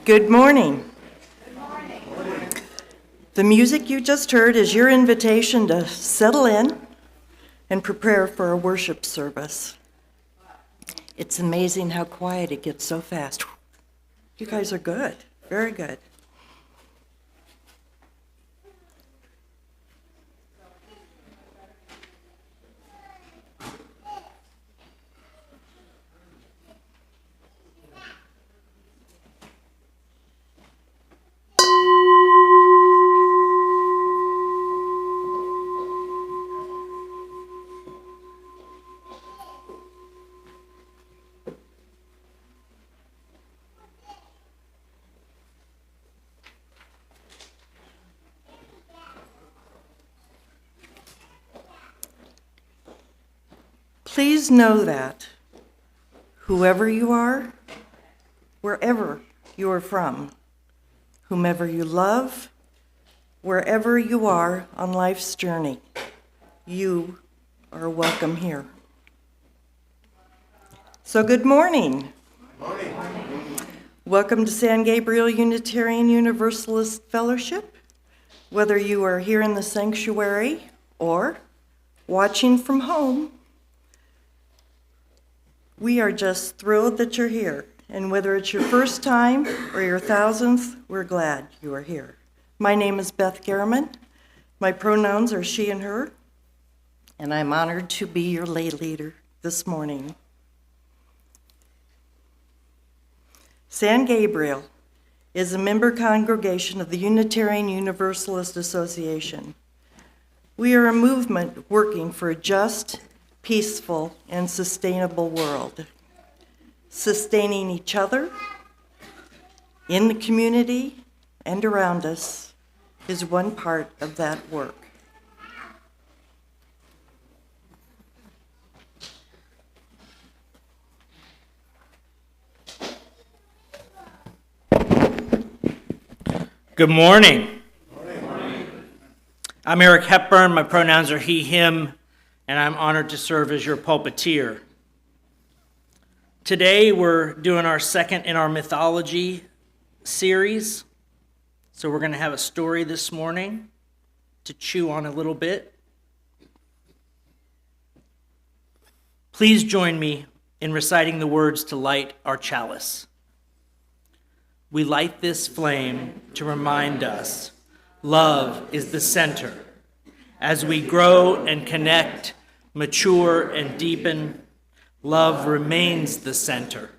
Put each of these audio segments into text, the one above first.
Good morning. Good morning. The music you just heard is your invitation to settle in and prepare for a worship service. It's amazing how quiet it gets so fast. You guys are good, very good. Please know that whoever you are, wherever you are from, whomever you love, wherever you are on life's journey, you are welcome here. So good morning. Good morning. Welcome to San Gabriel Unitarian Universalist Fellowship. Whether you are here in the sanctuary or watching from home, we are just thrilled that you're here. And whether it's your first time or your thousandth, we're glad you are here. My name is Beth Garriman. My pronouns are she and her, and I'm honored to be your lay leader this morning. San Gabriel is a member congregation of the Unitarian Universalist Association. We are a movement working for a just, peaceful, and sustainable world. Sustaining each other in the community and around us is one part of that work. Good morning. Good morning. I'm Eric Hepburn. My pronouns are he, him, and I'm honored to serve as your pulpiteer. Today we're doing our second in our mythology series. So we're going to have a story this morning to chew on a little bit. Please join me in reciting the words to light our chalice. We light this flame to remind us love is the center. As we grow and connect, mature and deepen, love remains the center.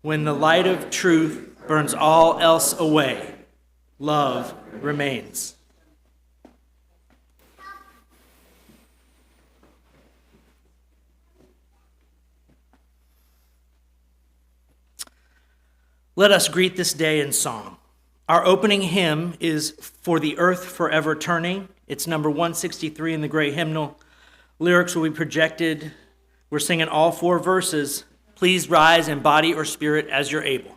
When the light of truth burns all else away, love remains. Let us greet this day in song. Our opening hymn is For the Earth Forever Turning. It's number 163 in the Gray Hymnal. Lyrics will be projected. We're singing all 4 verses. Please rise in body or spirit as you're able.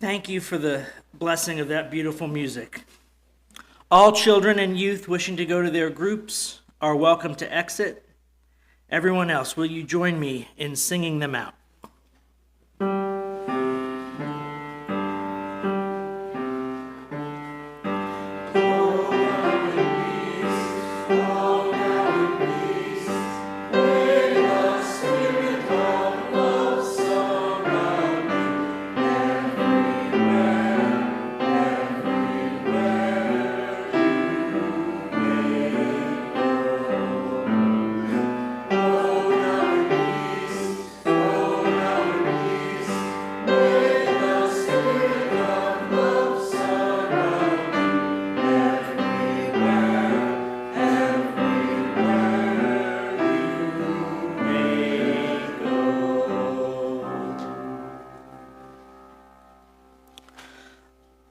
Thank you for the blessing of that beautiful music. All children and youth wishing to go to their groups are welcome to exit. Everyone else, will you join me in singing them out?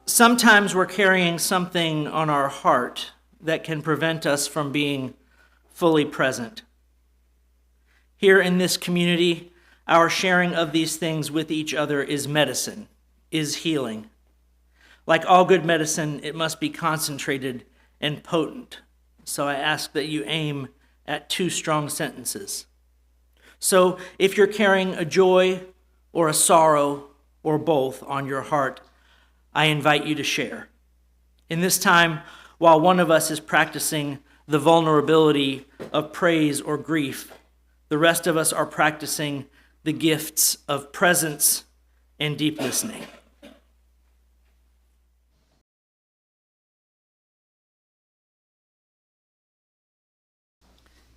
Sometimes we're carrying something on our heart that can prevent us from being fully present. Here in this community, our sharing of these things with each other is medicine, is healing. Like all good medicine, it must be concentrated and potent. So I ask that you aim at 2 strong sentences. So if you're carrying a joy or a sorrow or both on your heart, I invite you to share. In this time, while one of us is practicing the vulnerability of praise or grief, the rest of us are practicing the gifts of presence and deep listening.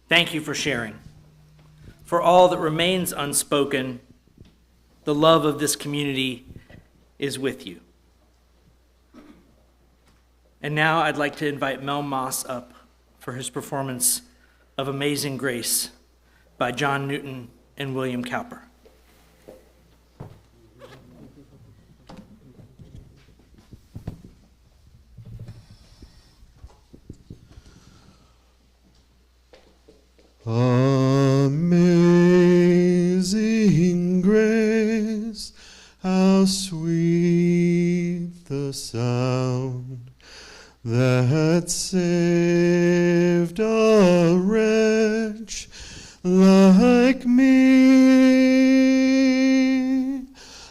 Thank you for sharing. For all that remains unspoken, the love of this community is with you. And now I'd like to invite Mel Moss up for his performance of Amazing Grace by John Newton and William Cowper. Amazing grace, how sweet the sound that saved a wretch like me.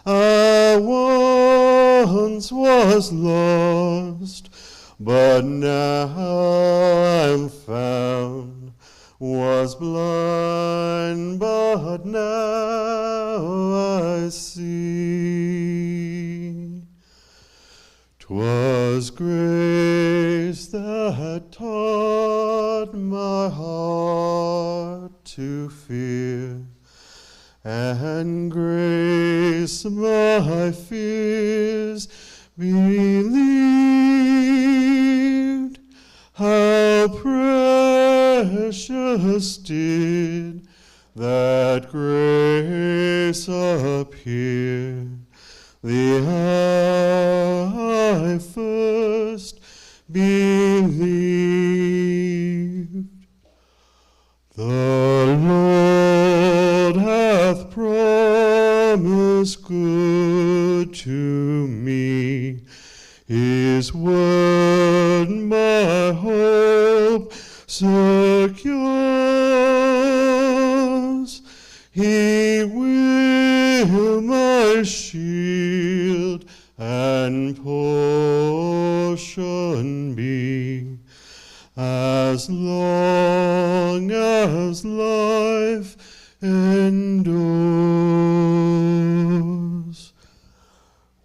I once was lost, but now I'm found, was blind, but now I see. 'Twas grace that taught my heart to fear, and grace my fears believed. How precious did that grace appear the hour I first believed. The Lord hath promised good to me, His word my hope secures. He will my shield and portion be, as long as life endures.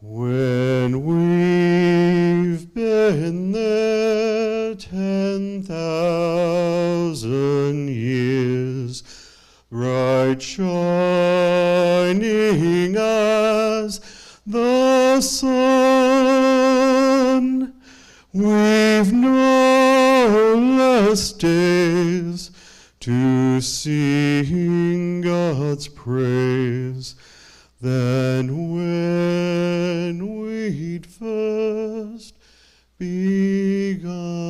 When we've been there 10,000 years, bright shining as the sun, we've no less days to sing God's praise than when we'd first begun.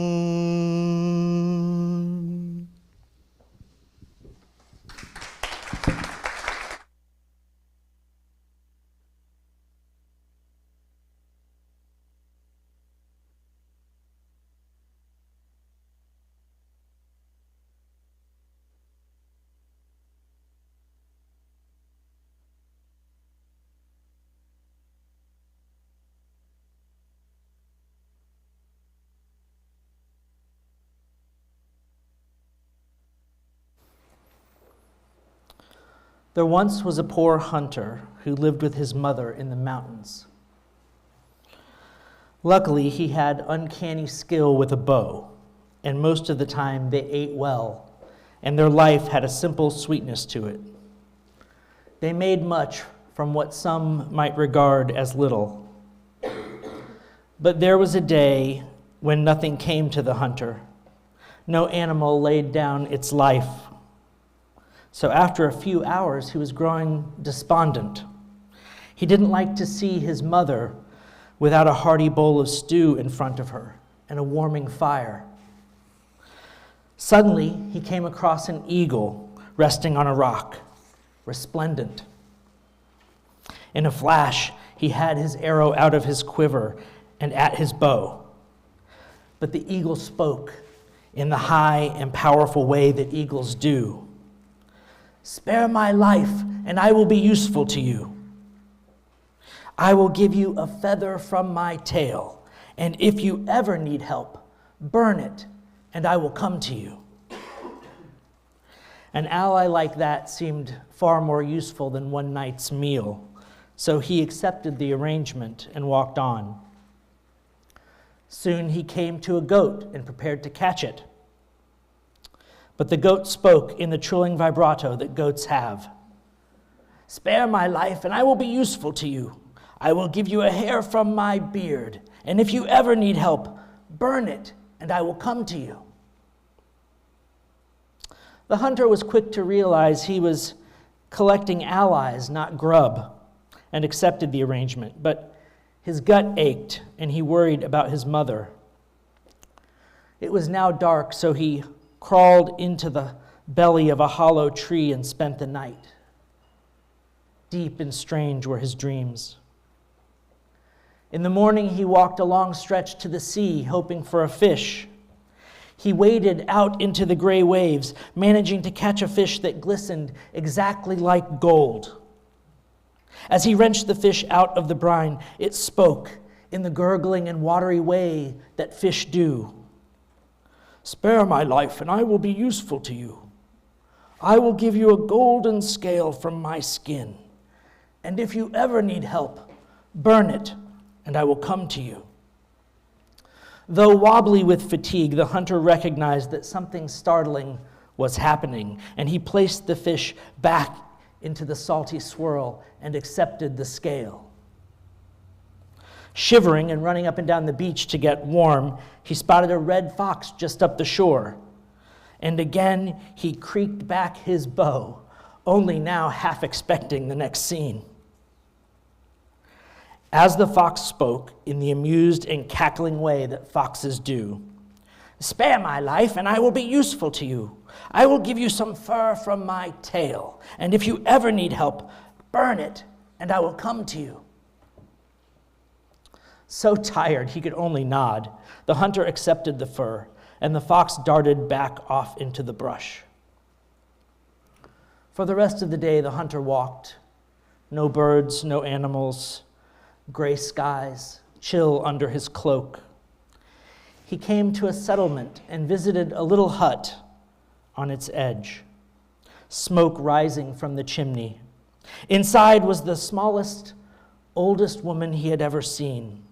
There once was a poor hunter who lived with his mother in the mountains. Luckily, he had uncanny skill with a bow, and most of the time they ate well, and their life had a simple sweetness to it. They made much from what some might regard as little. But there was a day when nothing came to the hunter. No animal laid down its life. So after a few hours, he was growing despondent. He didn't like to see his mother without a hearty bowl of stew in front of her and a warming fire. Suddenly, he came across an eagle resting on a rock, resplendent. In a flash, he had his arrow out of his quiver and at his bow. But the eagle spoke in the high and powerful way that eagles do. "Spare my life, and I will be useful to you. I will give you a feather from my tail, and if you ever need help, burn it, and I will come to you." An ally like that seemed far more useful than one night's meal, so he accepted the arrangement and walked on. Soon he came to a goat and prepared to catch it. But the goat spoke in the trilling vibrato that goats have. "Spare my life, and I will be useful to you. I will give you a hair from my beard, and if you ever need help, burn it, and I will come to you." The hunter was quick to realize he was collecting allies, not grub, and accepted the arrangement, but his gut ached, and he worried about his mother. It was now dark, so he crawled into the belly of a hollow tree and spent the night. Deep and strange were his dreams. In the morning, he walked a long stretch to the sea, hoping for a fish. He waded out into the gray waves, managing to catch a fish that glistened exactly like gold. As he wrenched the fish out of the brine, it spoke in the gurgling and watery way that fish do. "Spare my life, and I will be useful to you. I will give you a golden scale from my skin, and if you ever need help, burn it, and I will come to you." Though wobbly with fatigue, the hunter recognized that something startling was happening, and he placed the fish back into the salty swirl and accepted the scale. Shivering and running up and down the beach to get warm, he spotted a red fox just up the shore. And again, he creaked back his bow, only now half expecting the next scene. As the fox spoke in the amused and cackling way that foxes do, "Spare my life, and I will be useful to you. I will give you some fur from my tail, and if you ever need help, burn it, and I will come to you." So tired he could only nod, the hunter accepted the fur, and the fox darted back off into the brush. For the rest of the day, the hunter walked. No birds, no animals, gray skies, chill under his cloak. He came to a settlement and visited a little hut on its edge, smoke rising from the chimney. Inside was the smallest, oldest woman he had ever seen.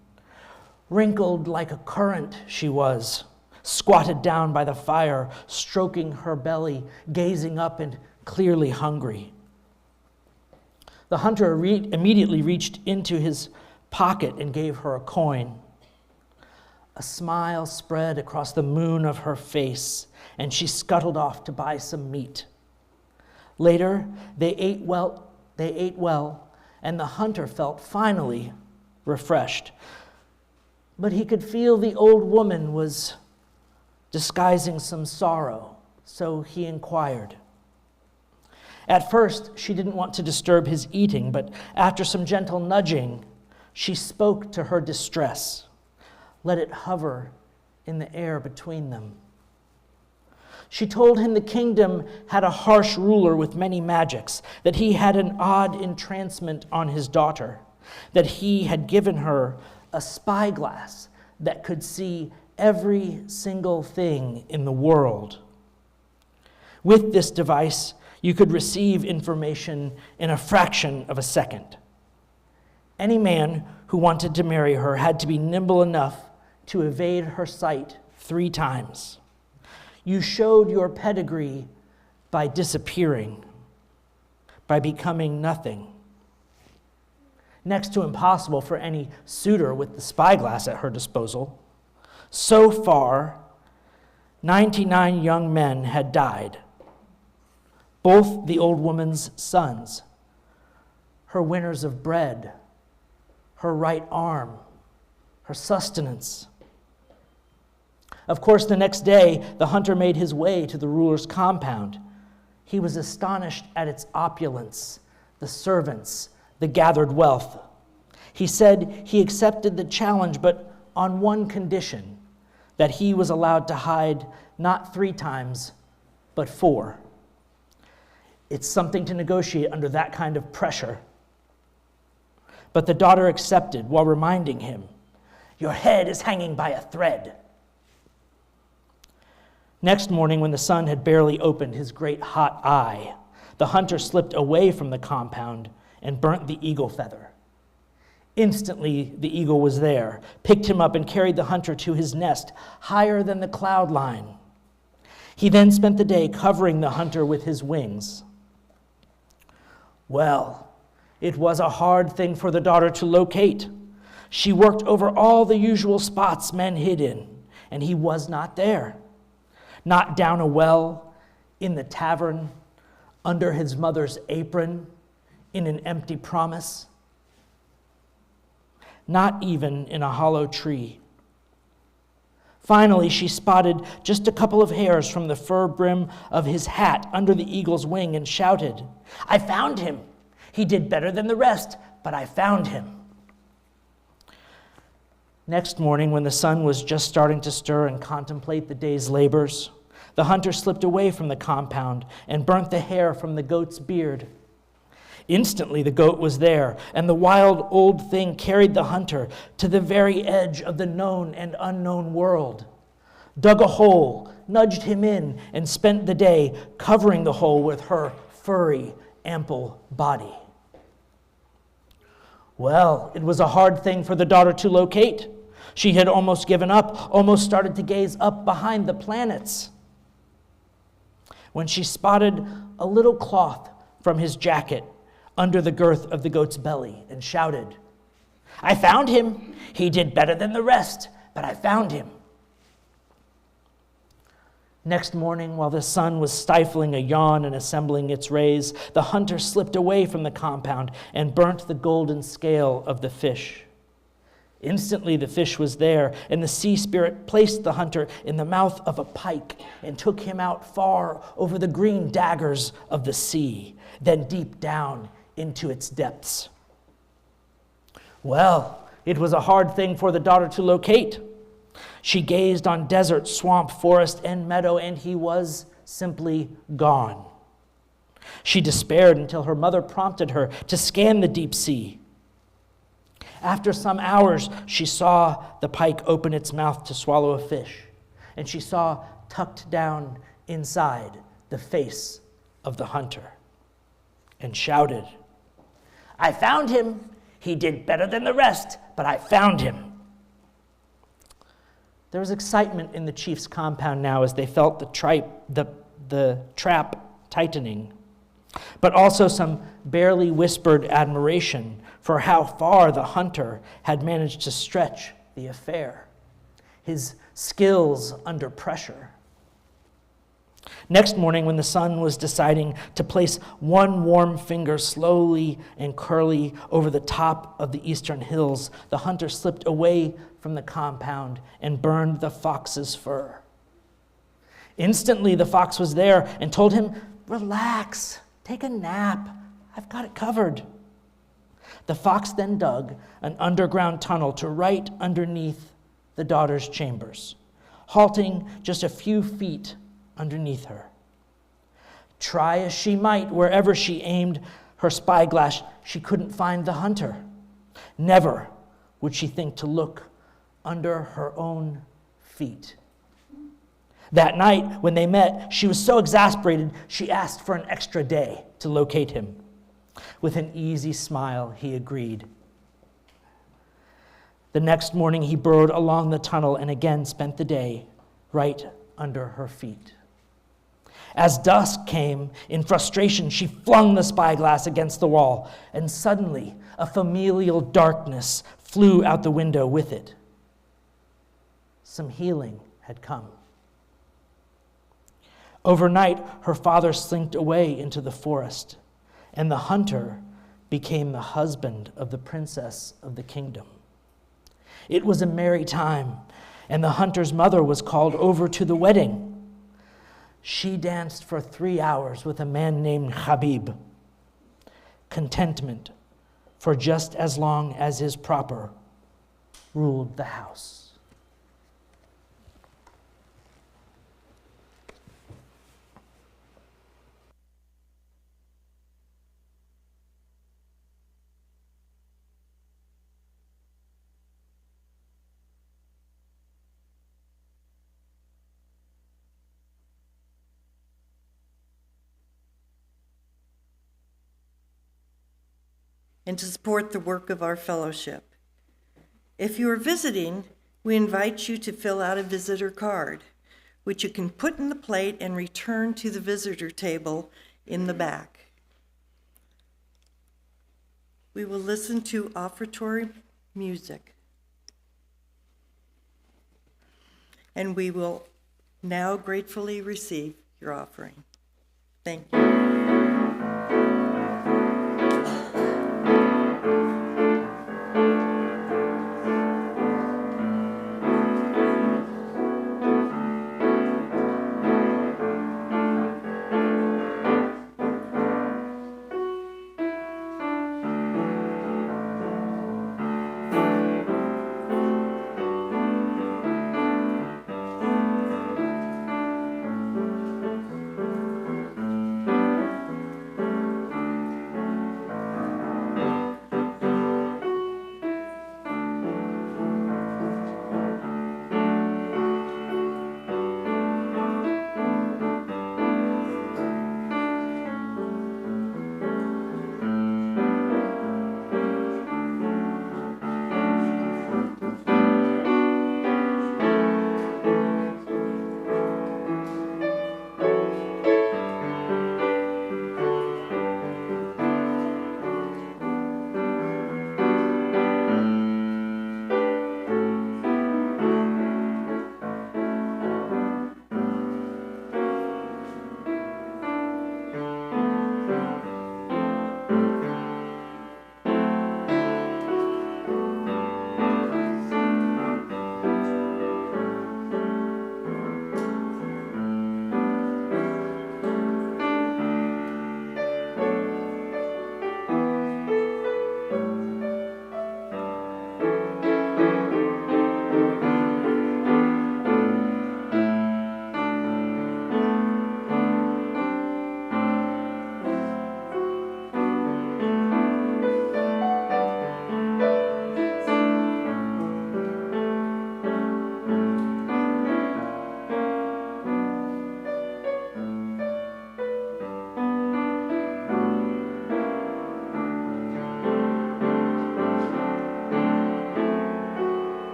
Wrinkled like a currant she was, squatted down by the fire, stroking her belly, gazing up and clearly hungry. The hunter immediately reached into his pocket and gave her a coin. A smile spread across the moon of her face, and she scuttled off to buy some meat. Later, they ate well, and the hunter felt finally refreshed. But he could feel the old woman was disguising some sorrow, so he inquired. At first, she didn't want to disturb his eating, but after some gentle nudging, she spoke to her distress. Let it hover in the air between them. She told him the kingdom had a harsh ruler with many magics, that he had an odd entrancement on his daughter, that he had given her a spyglass that could see every single thing in the world. With this device, You could receive information in a fraction of a second. Any man who wanted to marry her had to be nimble enough to evade her sight 3 times. You showed your pedigree by disappearing, by becoming nothing. Next to impossible for any suitor with the spyglass at her disposal. So far, 99 young men had died, both the old woman's sons, her winners of bread, her right arm, her sustenance. Of course, the next day, the hunter made his way to the ruler's compound. He was astonished at its opulence, the servants, the gathered wealth. He said he accepted the challenge, but on one condition, that he was allowed to hide not 3 times, but 4. It's something to negotiate under that kind of pressure. But the daughter accepted while reminding him, "Your head is hanging by a thread." Next morning, when the sun had barely opened his great hot eye, the hunter slipped away from the compound and burnt the eagle feather. Instantly, the eagle was there, picked him up, and carried the hunter to his nest, higher than the cloud line. He then spent the day covering the hunter with his wings. Well, it was a hard thing for the daughter to locate. She worked over all the usual spots men hid in, and he was not there. Not down a well, in the tavern, under his mother's apron, in an empty promise. Not even in a hollow tree. Finally, she spotted just a couple of hairs from the fur brim of his hat under the eagle's wing and shouted, "I found him! He did better than the rest, but I found him." Next morning, when the sun was just starting to stir and contemplate the day's labors, the hunter slipped away from the compound and burnt the hair from the goat's beard. Instantly, the goat was there, and the wild old thing carried the hunter to the very edge of the known and unknown world, dug a hole, nudged him in, and spent the day covering the hole with her furry, ample body. Well, it was a hard thing for the daughter to locate. She had almost given up, almost started to gaze up behind the planets, when she spotted a little cloth from his jacket under the girth of the goat's belly and shouted, "I found him! He did better than the rest, but I found him." Next morning, while the sun was stifling a yawn and assembling its rays, the hunter slipped away from the compound and burnt the golden scale of the fish. Instantly, the fish was there, and the sea spirit placed the hunter in the mouth of a pike and took him out far over the green daggers of the sea, then deep down into its depths. Well, it was a hard thing for the daughter to locate. She gazed on desert, swamp, forest, and meadow, and he was simply gone. She despaired until her mother prompted her to scan the deep sea. After some hours, she saw the pike open its mouth to swallow a fish, and she saw tucked down inside the face of the hunter, and shouted, "I found him! He did better than the rest, but I found him!" There was excitement in the chief's compound now as they felt the trap tightening, but also some barely whispered admiration for how far the hunter had managed to stretch the affair, his skills under pressure. Next morning, when the sun was deciding to place one warm finger slowly and curly over the top of the eastern hills, the hunter slipped away from the compound and burned the fox's fur. Instantly, the fox was there and told him, "Relax, take a nap. I've got it covered." The fox then dug an underground tunnel to right underneath the daughter's chambers, halting just a few feet underneath her. Try as she might, wherever she aimed her spyglass, she couldn't find the hunter. Never would she think to look under her own feet. That night, when they met, she was so exasperated, she asked for an extra day to locate him. With an easy smile, he agreed. The next morning, he burrowed along the tunnel and again spent the day right under her feet. As dusk came, in frustration, she flung the spyglass against the wall, and suddenly a familial darkness flew out the window with it. Some healing had come. Overnight, her father slinked away into the forest, and the hunter became the husband of the princess of the kingdom. It was a merry time, and the hunter's mother was called over to the wedding. She danced for 3 hours with a man named Habib. Contentment, for just as long as is proper, ruled the house. And to support the work of our fellowship. If you are visiting, we invite you to fill out a visitor card, which you can put in the plate and return to the visitor table in the back. We will listen to offertory music. And we will now gratefully receive your offering. Thank you.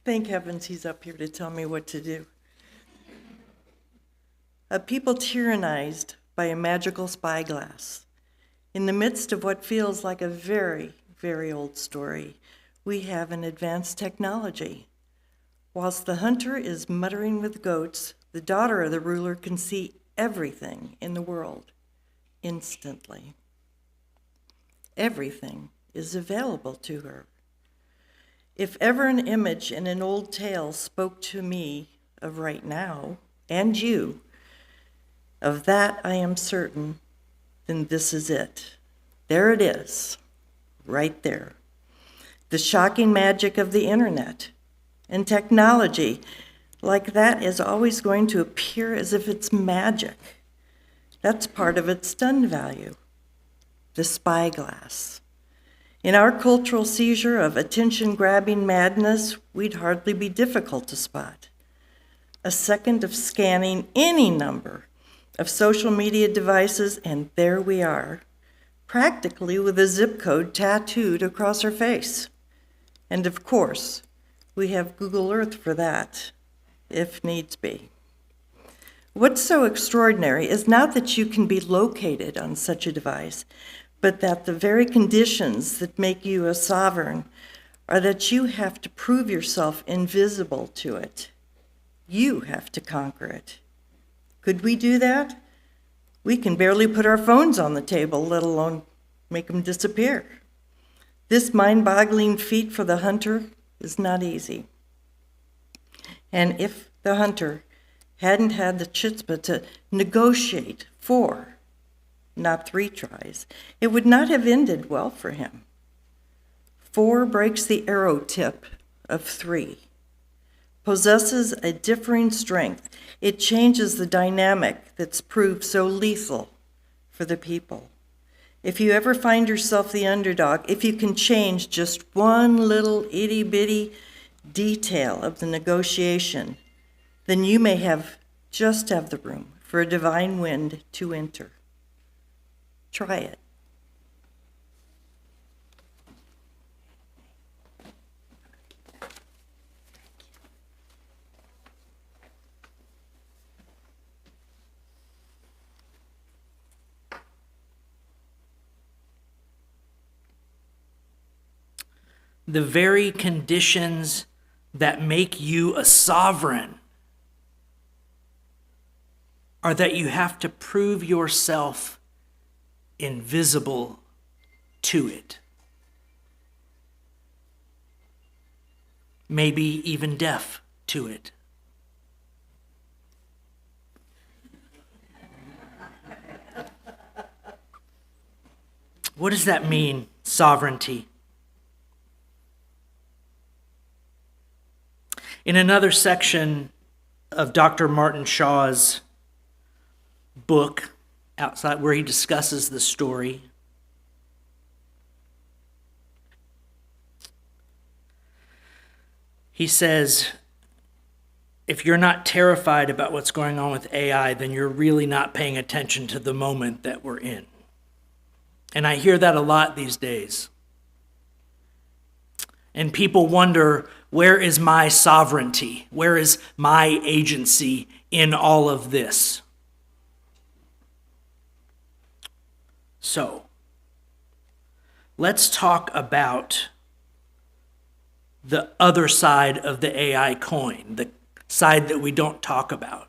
Thank heavens he's up here to tell me what to do. A people tyrannized by a magical spyglass. In the midst of what feels like a very, very old story, we have an advanced technology. Whilst the hunter is muttering with goats, the daughter of the ruler can see everything in the world instantly. Everything is available to her. If ever an image in an old tale spoke to me of right now, and you, of that I am certain, then this is it. There it is, right there. The shocking magic of the internet and technology, like that, is always going to appear as if it's magic. That's part of its stun value, the spyglass. In our cultural seizure of attention-grabbing madness, we'd hardly be difficult to spot. A second of scanning any number of social media devices, and there we are, practically with a zip code tattooed across our face. And of course, we have Google Earth for that, if needs be. What's so extraordinary is not that you can be located on such a device, but that the very conditions that make you a sovereign are that you have to prove yourself invisible to it. You have to conquer it. Could we do that? We can barely put our phones on the table, let alone make them disappear. This mind-boggling feat for the hunter is not easy. And if the hunter hadn't had the chutzpah to negotiate 4, not 3 tries, it would not have ended well for him. 4 breaks the arrow tip of 3. Possesses a differing strength. It changes the dynamic that's proved so lethal for the people. If you ever find yourself the underdog, if you can change just one little itty-bitty detail of the negotiation, then you may just have the room for a divine wind to enter. Try it. The very conditions that make you a sovereign are that you have to prove yourself invisible to it. Maybe even deaf to it. What does that mean, sovereignty? In another section of Dr. Martin Shaw's book, outside where he discusses the story, he says, if you're not terrified about what's going on with AI, then you're really not paying attention to the moment that we're in. And I hear that a lot these days. And people wonder, where is my sovereignty? Where is my agency in all of this? So, let's talk about the other side of the AI coin, the side that we don't talk about.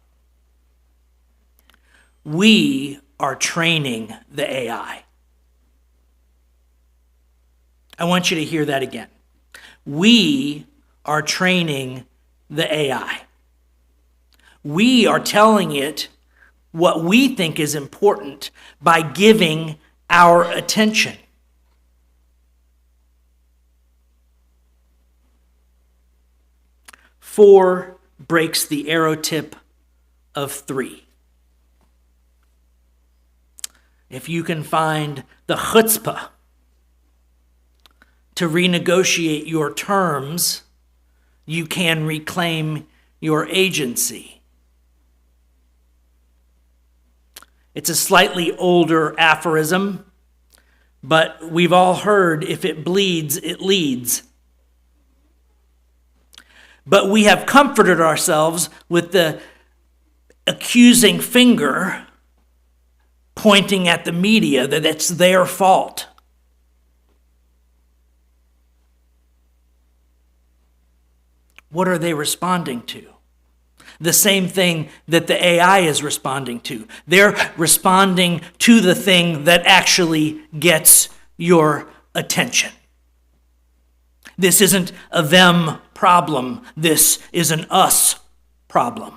We are training the AI. I want you to hear that again. We are training the AI. We are telling it what we think is important by giving our attention. Four breaks the arrow tip of 3. If you can find the chutzpah to renegotiate your terms, you can reclaim your agency. It's a slightly older aphorism, but we've all heard, if it bleeds, it leads. But we have comforted ourselves with the accusing finger pointing at the media that it's their fault. What are they responding to? The same thing that the AI is responding to. They're responding to the thing that actually gets your attention. This isn't a them problem. This is an us problem.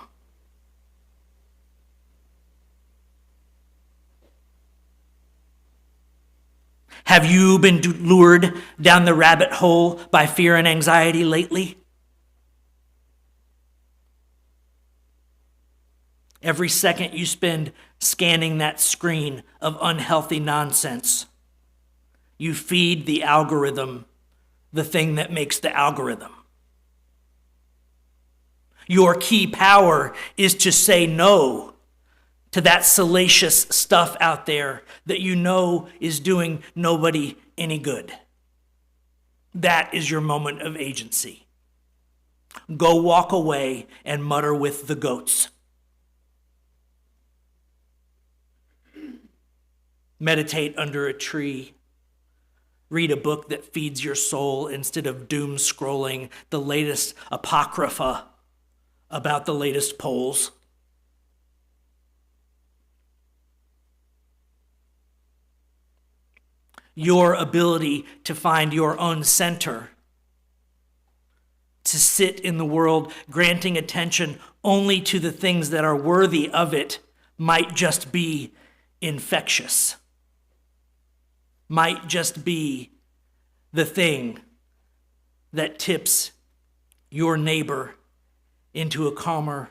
Have you been lured down the rabbit hole by fear and anxiety lately? Every second you spend scanning that screen of unhealthy nonsense, you feed the algorithm the thing that makes the algorithm. Your key power is to say no to that salacious stuff out there that you know is doing nobody any good. That is your moment of agency. Go walk away and mutter with the goats. Meditate under a tree. Read a book that feeds your soul instead of doom scrolling the latest apocrypha about the latest polls. Your ability to find your own center, to sit in the world, granting attention only to the things that are worthy of it, might just be infectious. Might just be the thing that tips your neighbor into a calmer,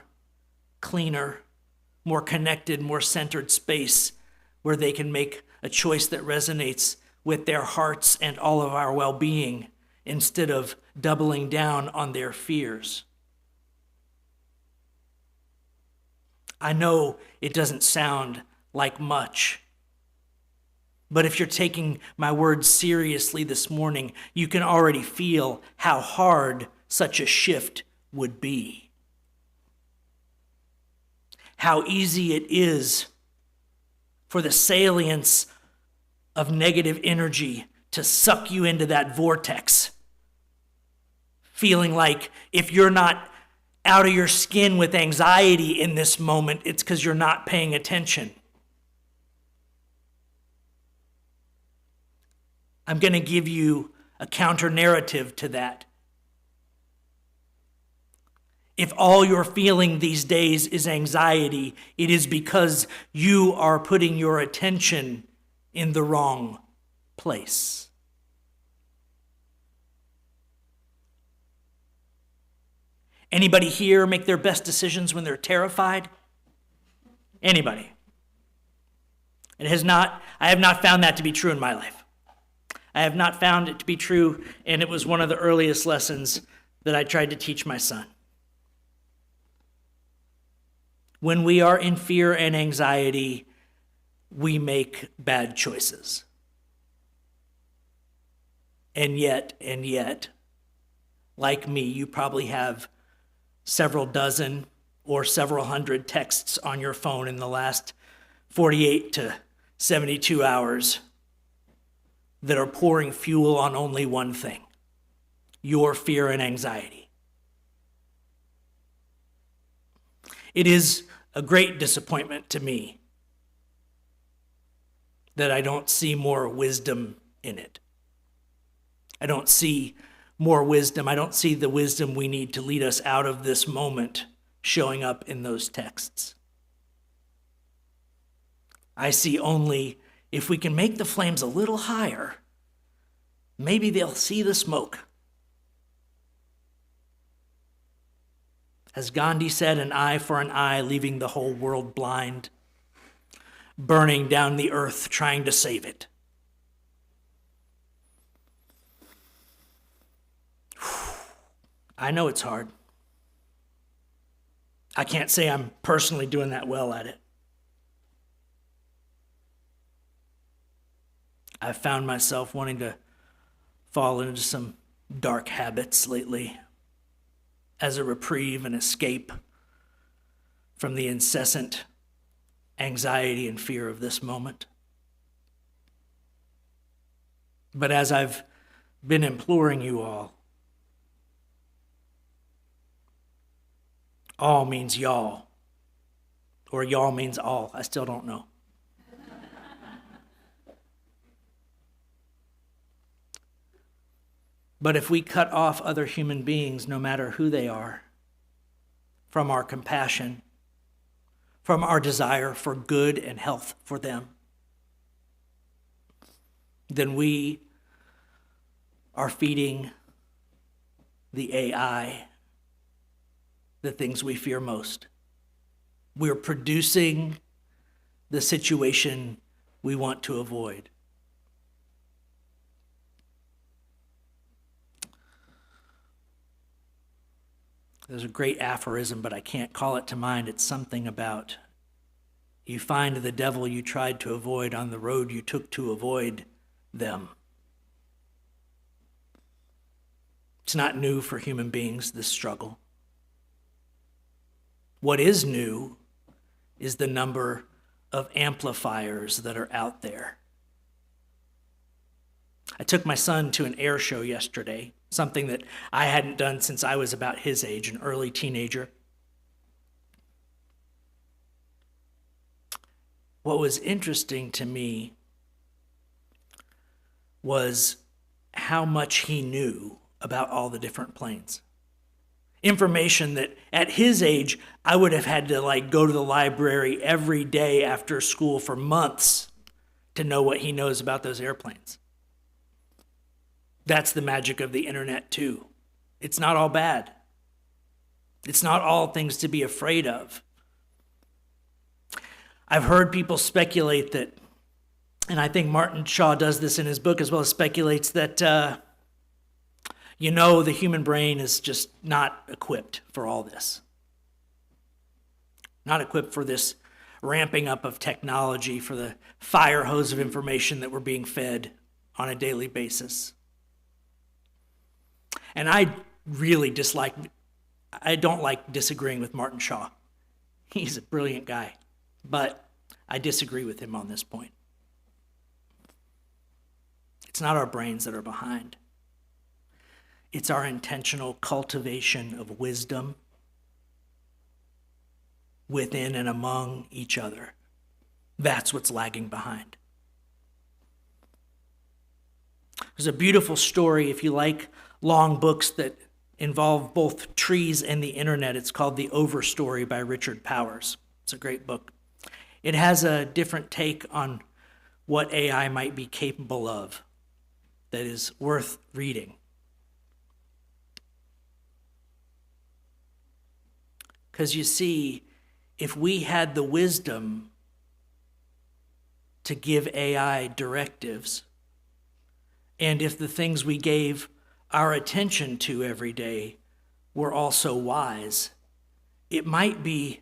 cleaner, more connected, more centered space where they can make a choice that resonates with their hearts and all of our well-being instead of doubling down on their fears. I know it doesn't sound like much, but if you're taking my words seriously this morning, you can already feel how hard such a shift would be. How easy it is for the salience of negative energy to suck you into that vortex. Feeling like if you're not out of your skin with anxiety in this moment, it's because you're not paying attention. I'm going to give you a counter narrative to that. If all you're feeling these days is anxiety, it is because you are putting your attention in the wrong place. Anybody here make their best decisions when they're terrified? Anybody? I have not found that to be true in my life. I have not found it to be true, and it was one of the earliest lessons that I tried to teach my son. When we are in fear and anxiety, we make bad choices. And yet, like me, you probably have several dozen or several hundred texts on your phone in the last 48 to 72 hours that are pouring fuel on only one thing: your fear and anxiety. It is a great disappointment to me that I don't see more wisdom in it. I don't see more wisdom. I don't see the wisdom we need to lead us out of this moment showing up in those texts. I see only if we can make the flames a little higher, maybe they'll see the smoke. As Gandhi said, an eye for an eye, leaving the whole world blind, burning down the earth, trying to save it. I know it's hard. I can't say I'm personally doing that well at it. I've found myself wanting to fall into some dark habits lately. as a reprieve and escape from the incessant anxiety and fear of this moment. But as I've been imploring you all means y'all, or y'all means all. I still don't know. But if we cut off other human beings, no matter who they are, from our compassion, from our desire for good and health for them, then we are feeding the AI the things we fear most. We're producing the situation we want to avoid. There's a great aphorism, but I can't call it to mind. It's something about you find the devil you tried to avoid on the road you took to avoid them. It's not new for human beings, this struggle. What is new is the number of amplifiers that are out there. I took my son to an air show yesterday, something that I hadn't done since I was about his age, an early teenager. What was interesting to me was how much he knew about all the different planes. Information that at his age, I would have had to go to the library every day after school for months to know what he knows about those airplanes. That's the magic of the internet too. It's not all bad. It's not all things to be afraid of. I've heard people speculate that, and I think Martin Shaw does this in his book as well, speculates that, the human brain is just not equipped for all this. Not equipped for this ramping up of technology, for the fire hose of information that we're being fed on a daily basis. And I don't like disagreeing with Martin Shaw. He's a brilliant guy, but I disagree with him on this point. It's not our brains that are behind. It's our intentional cultivation of wisdom within and among each other. That's what's lagging behind. There's a beautiful story, if you like long books that involve both trees and the internet. It's called The Overstory by Richard Powers. It's a great book. It has a different take on what AI might be capable of that is worth reading. Because you see, if we had the wisdom to give AI directives, and if the things we gave our attention to every day were also wise, it might be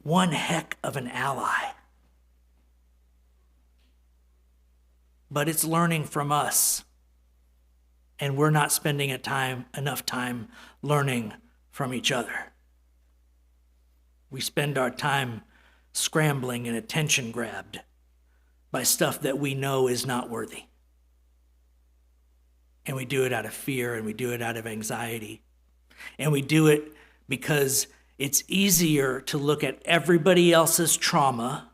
one heck of an ally. But it's learning from us, and we're not spending enough time learning from each other. We spend our time scrambling and attention grabbed by stuff that we know is not worthy. And we do it out of fear, and we do it out of anxiety. And we do it because it's easier to look at everybody else's trauma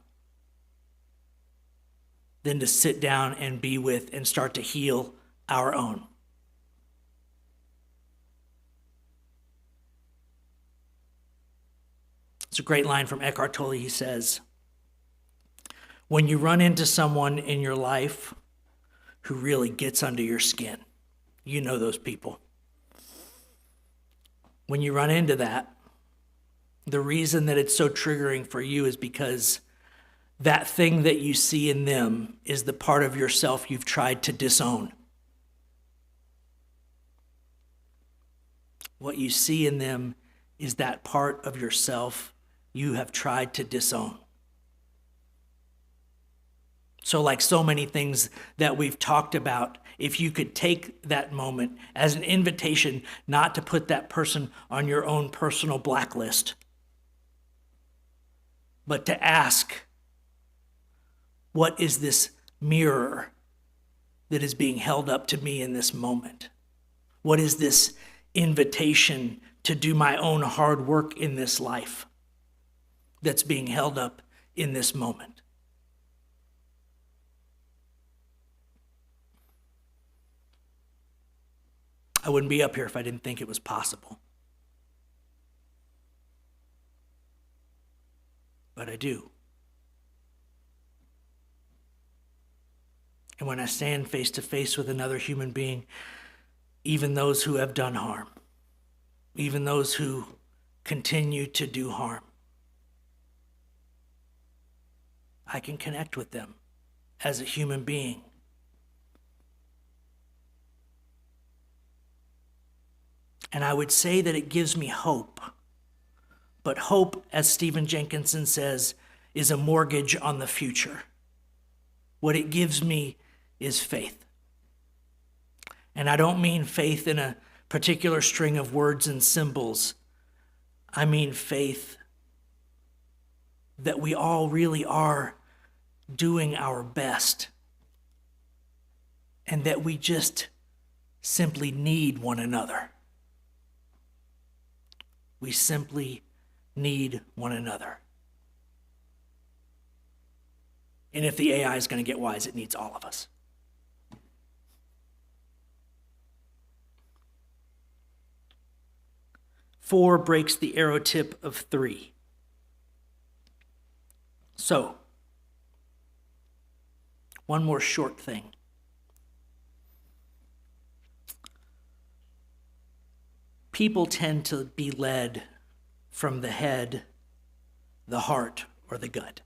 than to sit down and be with and start to heal our own. It's a great line from Eckhart Tolle. He says, when you run into someone in your life who really gets under your skin, you know those people. When you run into that, the reason that it's so triggering for you is because that thing that you see in them is the part of yourself you've tried to disown. What you see in them is that part of yourself you have tried to disown. So like so many things that we've talked about, if you could take that moment as an invitation not to put that person on your own personal blacklist, but to ask, what is this mirror that is being held up to me in this moment? What is this invitation to do my own hard work in this life that's being held up in this moment? I wouldn't be up here if I didn't think it was possible. But I do. And when I stand face to face with another human being, even those who have done harm, even those who continue to do harm, I can connect with them as a human being. And I would say that it gives me hope. But hope, as Stephen Jenkinson says, is a mortgage on the future. What it gives me is faith. And I don't mean faith in a particular string of words and symbols. I mean faith that we all really are doing our best, and that we just simply need one another. We simply need one another. And if the AI is going to get wise, it needs all of us. Four breaks the arrow tip of three. So, one more short thing. People tend to be led from the head, the heart, or the gut.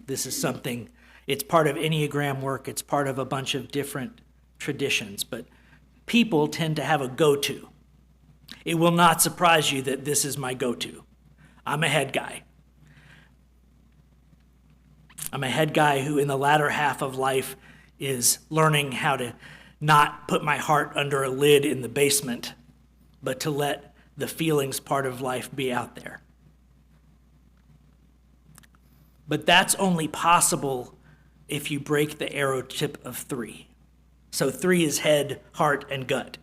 This is something, it's part of Enneagram work, it's part of a bunch of different traditions, but people tend to have a go-to. It will not surprise you that this is my go-to. I'm a head guy. I'm a head guy who in the latter half of life is learning how to not put my heart under a lid in the basement, but to let the feelings part of life be out there. But that's only possible if you break the arrow tip of three. So three is head, heart, and gut.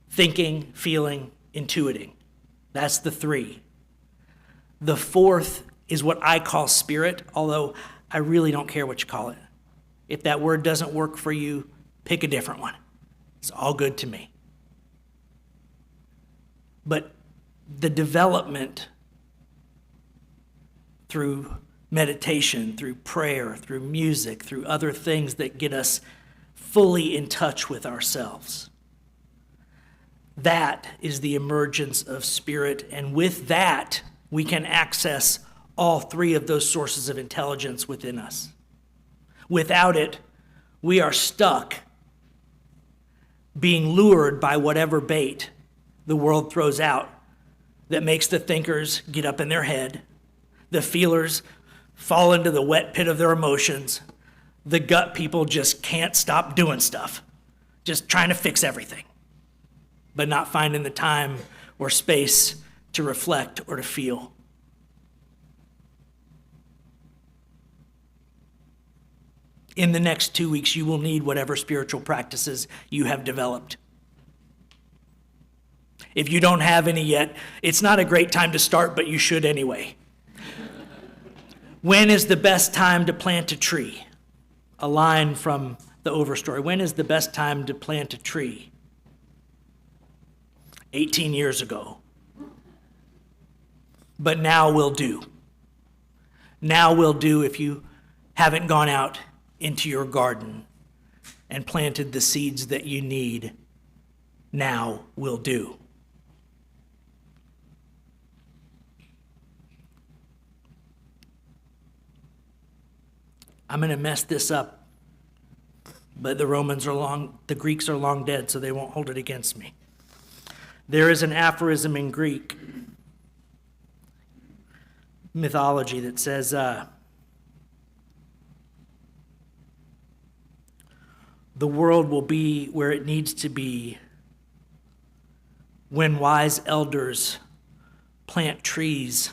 Thinking, feeling, intuiting. That's the three. The fourth is what I call spirit, although I really don't care what you call it. If that word doesn't work for you, pick a different one. It's all good to me. But the development through meditation, through prayer, through music, through other things that get us fully in touch with ourselves, that is the emergence of spirit. And with that, we can access all three of those sources of intelligence within us. Without it, we are stuck being lured by whatever bait the world throws out that makes the thinkers get up in their head, the feelers fall into the wet pit of their emotions, the gut people just can't stop doing stuff, just trying to fix everything, but not finding the time or space to reflect or to feel. In the next 2 weeks, you will need whatever spiritual practices you have developed. If you don't have any yet, it's not a great time to start, but you should anyway. When is the best time to plant a tree? A line from the Overstory. When is the best time to plant a tree? 18 years ago. But now will do. Now will do if you haven't gone out into your garden and planted the seeds that you need. Now will do. I'm going to mess this up, but the Greeks are long dead, so they won't hold it against me. There is an aphorism in Greek mythology that says, the world will be where it needs to be when wise elders plant trees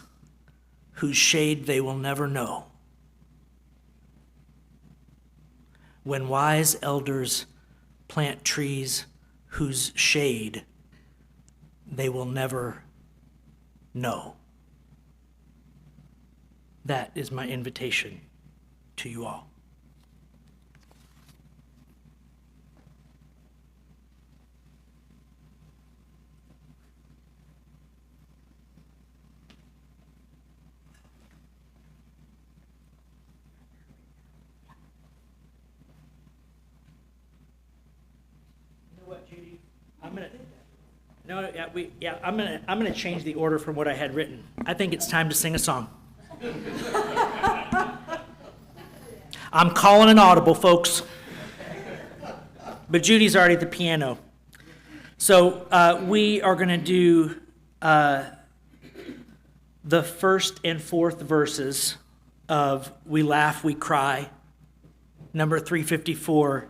whose shade they will never know. When wise elders plant trees whose shade they will never know. That is my invitation to you all. Judy, I'm gonna change the order from what I had written. I think it's time to sing a song. I'm calling an audible, folks. But Judy's already at the piano. So we are gonna do the first and fourth verses of We Laugh, We Cry, number 354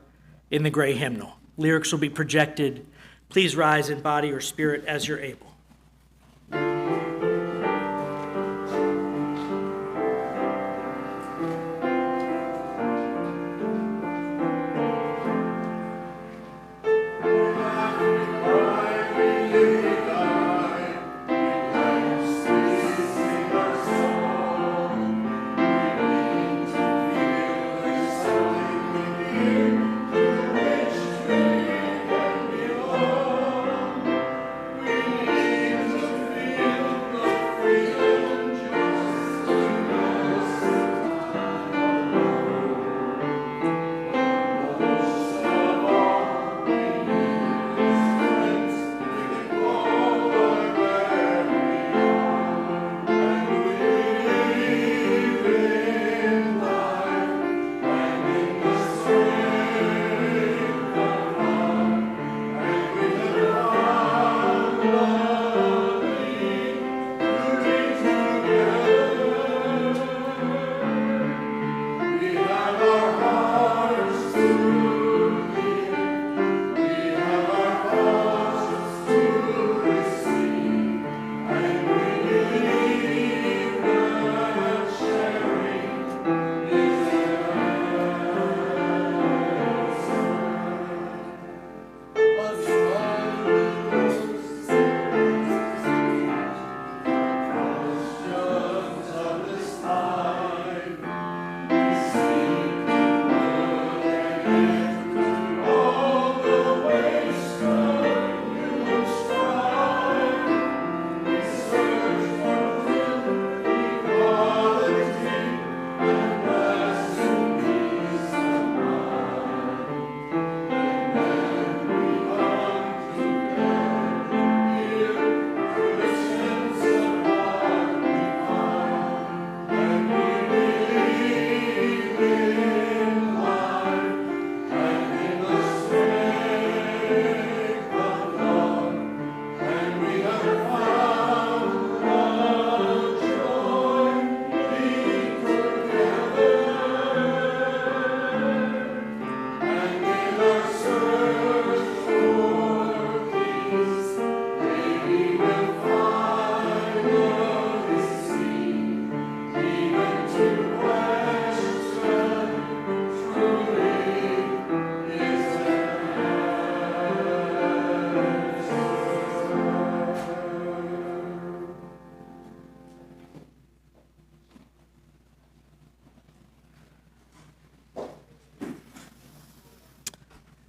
in the Gray Hymnal. Lyrics will be projected. Please rise in body or spirit as you're able.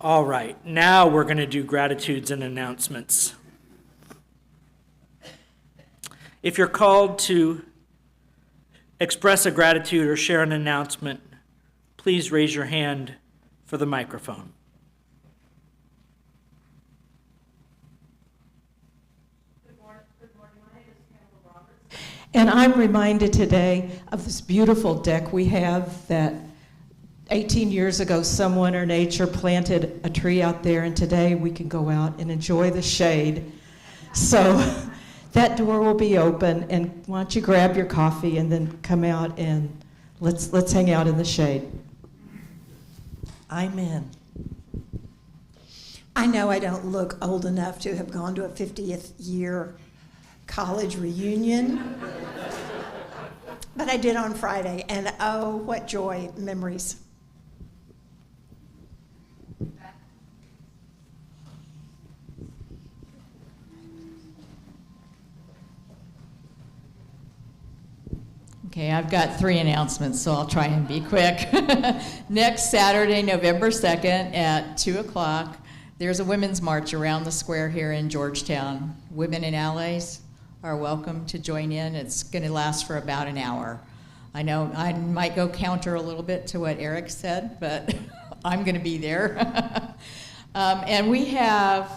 All right, now we're going to do gratitudes and announcements. If you're called to express a gratitude or share an announcement, please raise your hand for the microphone. Good morning. My name is Kendall Roberts. And I'm reminded today of this beautiful deck we have that 18 years ago, someone or nature planted a tree out there, and today we can go out and enjoy the shade. So that door will be open, and why don't you grab your coffee and then come out and let's hang out in the shade. I'm in. I know I don't look old enough to have gone to a 50th year college reunion, but I did on Friday, and oh, what joy, memories. Okay, I've got 3 announcements, so I'll try and be quick. Next Saturday, November 2nd at 2 o'clock, there's a women's march around the square here in Georgetown. Women and allies are welcome to join in. It's going to last for about an hour. I know I might go counter a little bit to what Eric said, but I'm going to be there. And we have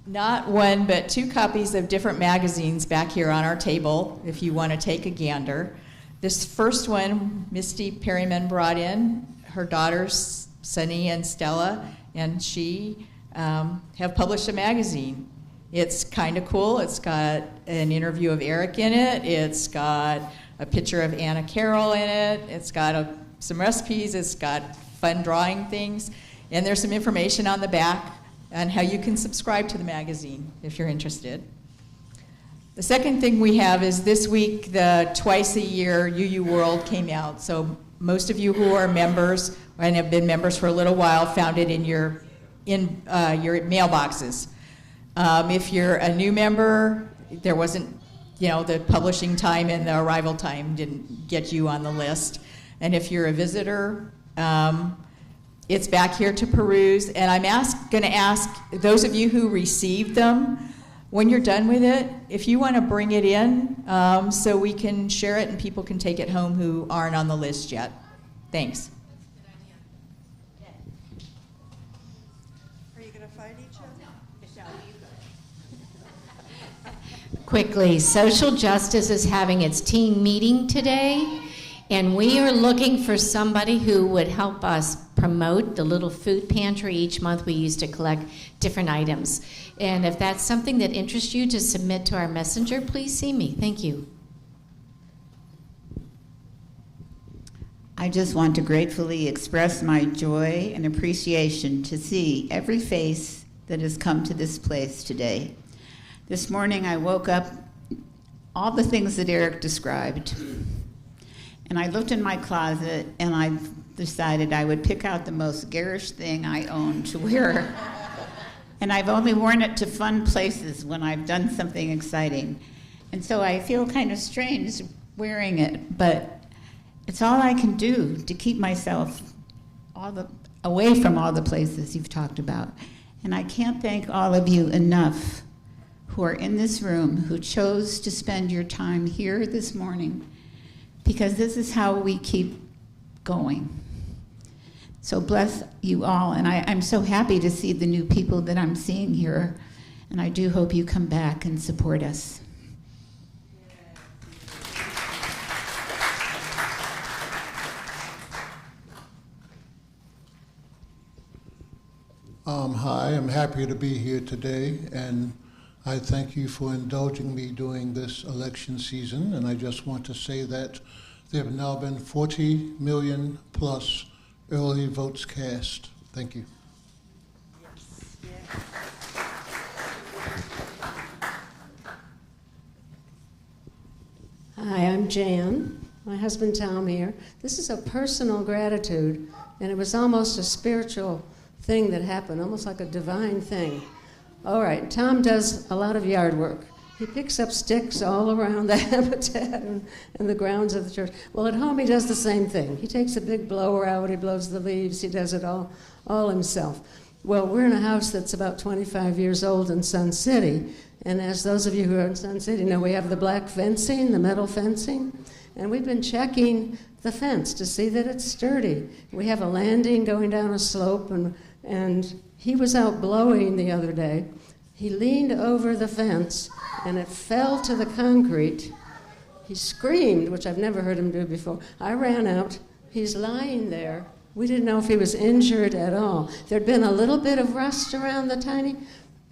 not 1, but 2 copies of different magazines back here on our table if you want to take a gander. This first one, Misty Perryman brought in, her daughters, Sunny and Stella, and she have published a magazine. It's kind of cool. It's got an interview of Eric in it. It's got a picture of Anna Carroll in it. It's got some recipes. It's got fun drawing things. And there's some information on the back on how you can subscribe to the magazine if you're interested. The second thing we have is this week, the twice a year UU World came out. So most of you who are members and have been members for a little while found it in your mailboxes. If you're a new member, there wasn't, the publishing time and the arrival time didn't get you on the list. And if you're a visitor, it's back here to peruse, and I'm going to ask those of you who received them, when you're done with it, if you want to bring it in so we can share it and people can take it home who aren't on the list yet. Thanks. Are you going to fight each other? Quickly, Social Justice is having its teen meeting today, and we are looking for somebody who would help us promote the little food pantry. Each month we used to collect different items. And if that's something that interests you to submit to our messenger, please see me. Thank you. I just want to gratefully express my joy and appreciation to see every face that has come to this place today. This morning I woke up, all the things that Eric described, and I looked in my closet and I decided I would pick out the most garish thing I own to wear. And I've only worn it to fun places when I've done something exciting. And so I feel kind of strange wearing it, but it's all I can do to keep myself away from all the places you've talked about. And I can't thank all of you enough who are in this room who chose to spend your time here this morning, because this is how we keep going. So bless you all, and I'm so happy to see the new people that I'm seeing here, and I do hope you come back and support us. Hi, I'm happy to be here today, and I thank you for indulging me during this election season, and I just want to say that there have now been 40 million plus early votes cast. Thank you. Yes. Hi, I'm Jan. My husband Tom here. This is a personal gratitude, and it was almost a spiritual thing that happened, almost like a divine thing. All right, Tom does a lot of yard work. He picks up sticks all around the habitat and the grounds of the church. Well, at home he does the same thing. He takes a big blower out, he blows the leaves, he does it all himself. Well, we're in a house that's about 25 years old in Sun City, and as those of you who are in Sun City know, we have the black fencing, the metal fencing, and we've been checking the fence to see that it's sturdy. We have a landing going down a slope, and he was out blowing the other day. He leaned over the fence, and it fell to the concrete. He screamed, which I've never heard him do before. I ran out. He's lying there. We didn't know if he was injured at all. There'd been a little bit of rust around the tiny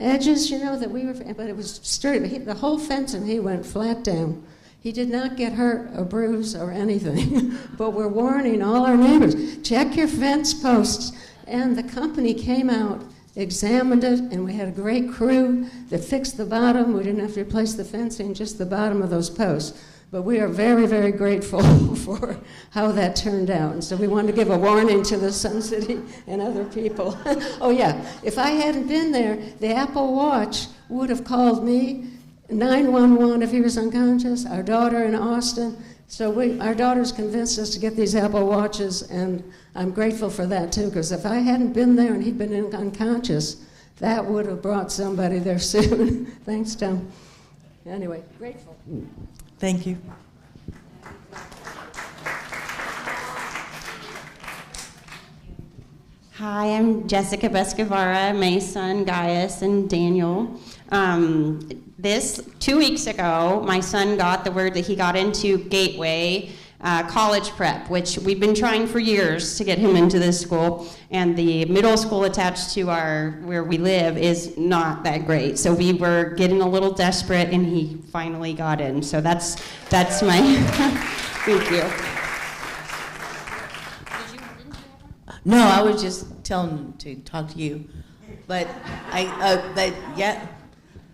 edges, that we were, but it was sturdy. But the whole fence, and he went flat down. He did not get hurt or bruised or anything, but we're warning all our neighbors, check your fence posts. And the company came out examined it, and we had a great crew that fixed the bottom. We didn't have to replace the fencing, just the bottom of those posts. But we are very, very grateful for how that turned out. And so we wanted to give a warning to the Sun City and other people. Oh yeah, if I hadn't been there, the Apple Watch would have called me, 911 if he was unconscious, our daughter in Austin. So our daughters convinced us to get these Apple Watches, and I'm grateful for that too, because if I hadn't been there and he'd been unconscious, that would have brought somebody there soon. Thanks, Tom. Anyway, grateful. Thank you. Hi, I'm Jessica Bescavara, my son Gaius and Daniel. 2 weeks ago, my son got the word that he got into Gateway College Prep, which we've been trying for years to get him into this school, and the middle school attached to where we live is not that great. So we were getting a little desperate, and he finally got in. So that's my thank you. No, I was just telling him to talk to you, but yeah,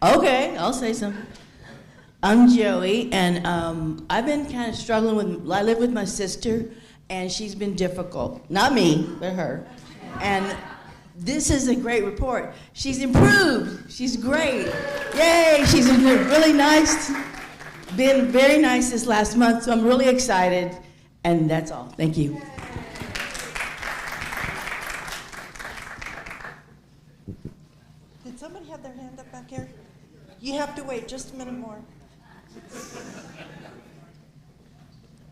okay, I'll say something. I'm Joey, and I've been kind of struggling with, I live with my sister, and she's been difficult. Not me, but her. And this is a great report. She's improved. She's great. Yay, she's been really nice. Been very nice this last month, so I'm really excited. And that's all. Thank you. Did somebody have their hand up back here? You have to wait just a minute more.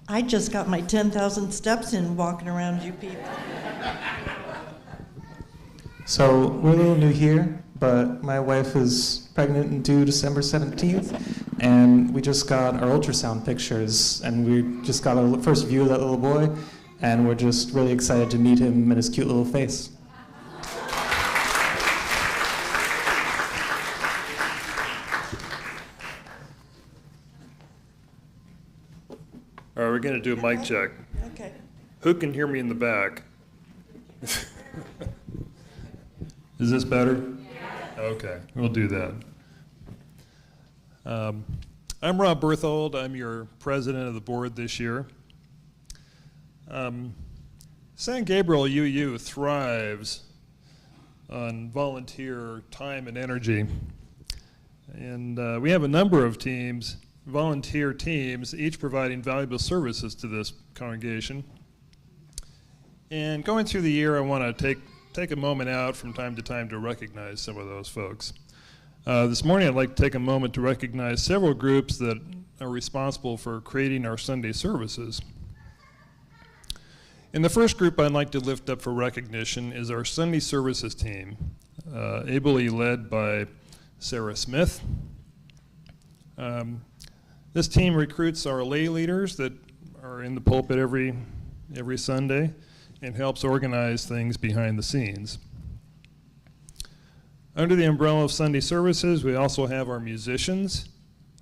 I just got my 10,000 steps in walking around you people. So we're a little new here, but my wife is pregnant and due December 17th, and we just got our ultrasound pictures, and we just got a first view of that little boy, and we're just really excited to meet him and his cute little face. All right, we're going to do a mic check. Okay. Who can hear me in the back? Is this better? Okay, we'll do that. I'm Rob Berthold. I'm your president of the board this year. San Gabriel UU thrives on volunteer time and energy. And we have a number of teams, volunteer teams, each providing valuable services to this congregation. And going through the year, I want to take a moment out from time to time to recognize some of those folks. This morning, I'd like to take a moment to recognize several groups that are responsible for creating our Sunday services. And the first group I'd like to lift up for recognition is our Sunday services team, ably led by Sarah Smith. This team recruits our lay leaders that are in the pulpit every Sunday and helps organize things behind the scenes. Under the umbrella of Sunday services, we also have our musicians,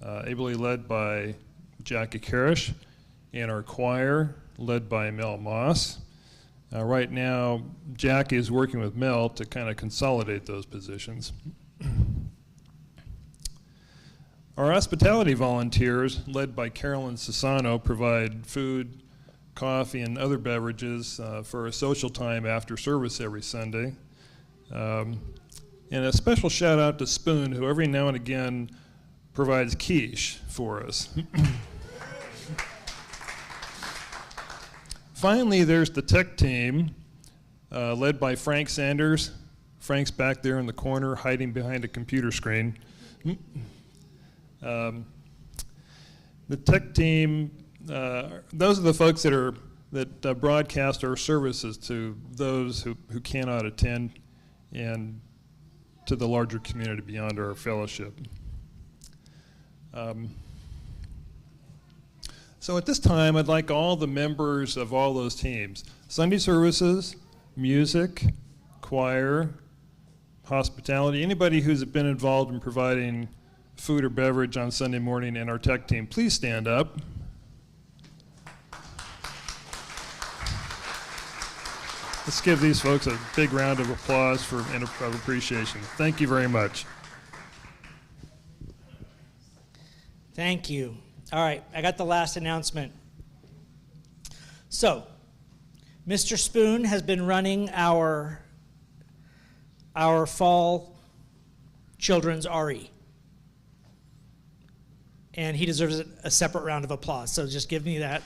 ably led by Jackie Karish, and our choir, led by Mel Moss. Right now, Jackie is working with Mel to kind of consolidate those positions. Our hospitality volunteers, led by Carolyn Sassano, provide food, coffee, and other beverages for a social time after service every Sunday. And a special shout out to Spoon, who every now and again provides quiche for us. Finally, there's the tech team, led by Frank Sanders. Frank's back there in the corner, hiding behind a computer screen. The tech team, those are the folks that broadcast our services to those who cannot attend and to the larger community beyond our fellowship. So at this time, I'd like all the members of all those teams, Sunday services, music, choir, hospitality, anybody who's been involved in providing food or beverage on Sunday morning, and our tech team, please stand up. Let's give these folks a big round of applause and of appreciation. Thank you very much. Thank you. All right, I got the last announcement. So, Mr. Spoon has been running our fall children's RE. And he deserves a separate round of applause, so just give me that.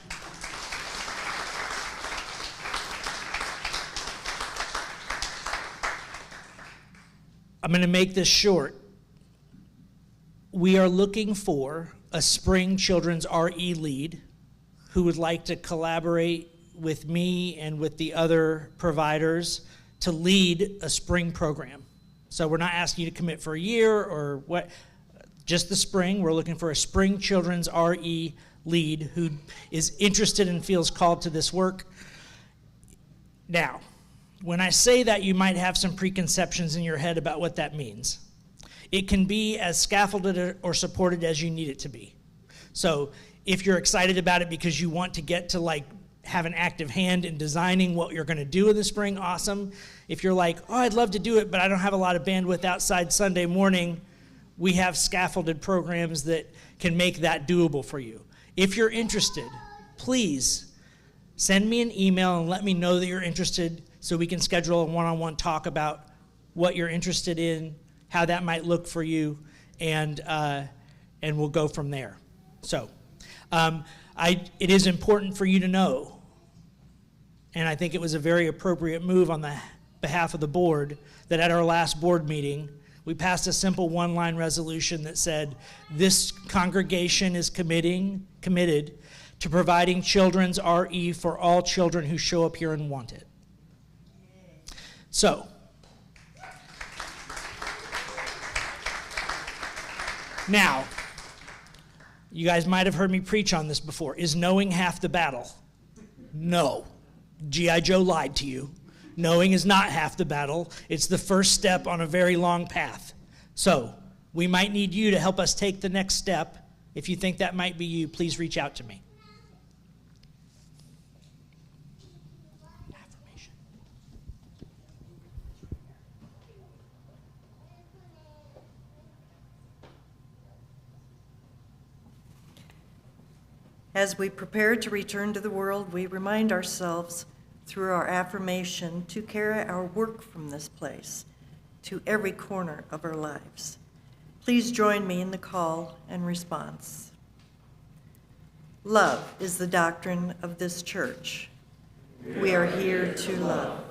I'm going to make this short. We are looking for a spring children's RE lead who would like to collaborate with me and with the other providers to lead a spring program. So we're not asking you to commit for a year or what, just the spring. We're looking for a spring children's RE lead who is interested and feels called to this work. Now, when I say that, you might have some preconceptions in your head about what that means. It can be as scaffolded or supported as you need it to be. So if you're excited about it because you want to get to have an active hand in designing what you're going to do in the spring, awesome. If you're like, oh, I'd love to do it, but I don't have a lot of bandwidth outside Sunday morning, we have scaffolded programs that can make that doable for you. If you're interested, please send me an email and let me know that you're interested so we can schedule a one-on-one talk about what you're interested in, how that might look for you, and we'll go from there. So it is important for you to know, and I think it was a very appropriate move on the behalf of the board, that at our last board meeting, we passed a simple one-line resolution that said, this congregation is committed to providing children's RE for all children who show up here and want it. So, now, you guys might have heard me preach on this before. Is knowing half the battle? No. G.I. Joe lied to you. Knowing is not half the battle. It's the first step on a very long path. So, we might need you to help us take the next step. If you think that might be you, please reach out to me. As we prepare to return to the world, we remind ourselves through our affirmation to carry our work from this place to every corner of our lives. Please join me in the call and response. Love is the doctrine of this church. We are here to love.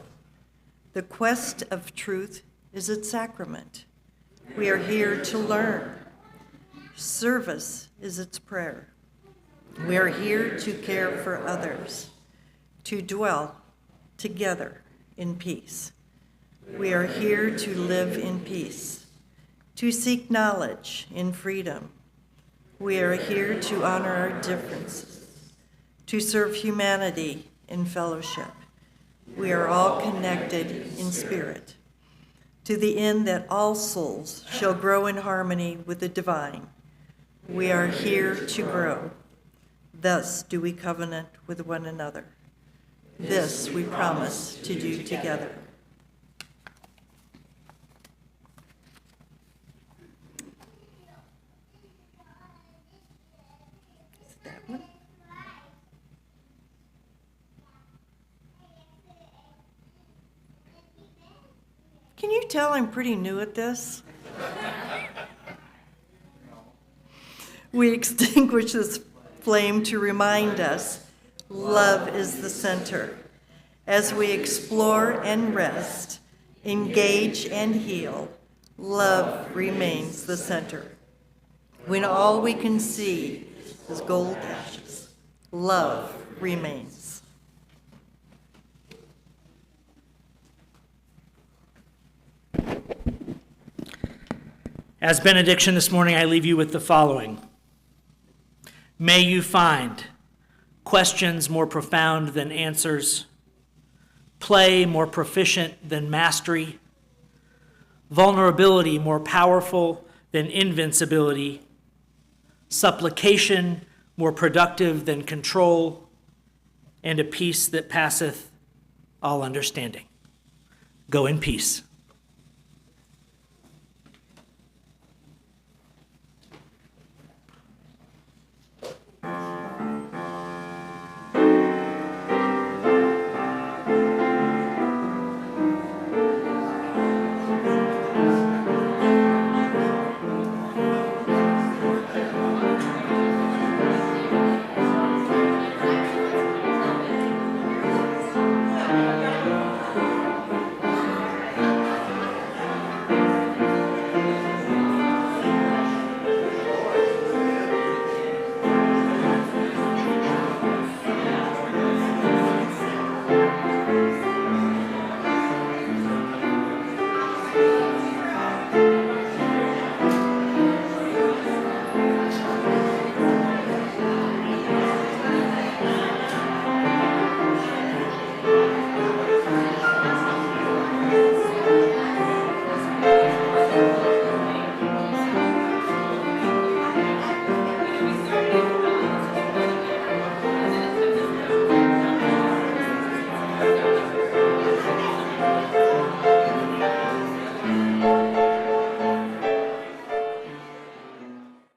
The quest of truth is its sacrament. We are here to learn. Service is its prayer. We are here to care for others, to dwell together in peace. We are here to live in peace, to seek knowledge in freedom. We are here to honor our differences, to serve humanity in fellowship. We are all connected in spirit, to the end that all souls shall grow in harmony with the divine. We are here to grow. Thus do we covenant with one another. This we promise to do together. Is it that one? Can you tell I'm pretty new at this? We extinguish this flame to remind us love is the center. As we explore and rest, engage and heal, love remains the center. When all we can see is gold ashes, love remains. As benediction this morning, I leave you with the following. May you find questions more profound than answers, play more proficient than mastery, vulnerability more powerful than invincibility, supplication more productive than control, and a peace that passeth all understanding. Go in peace.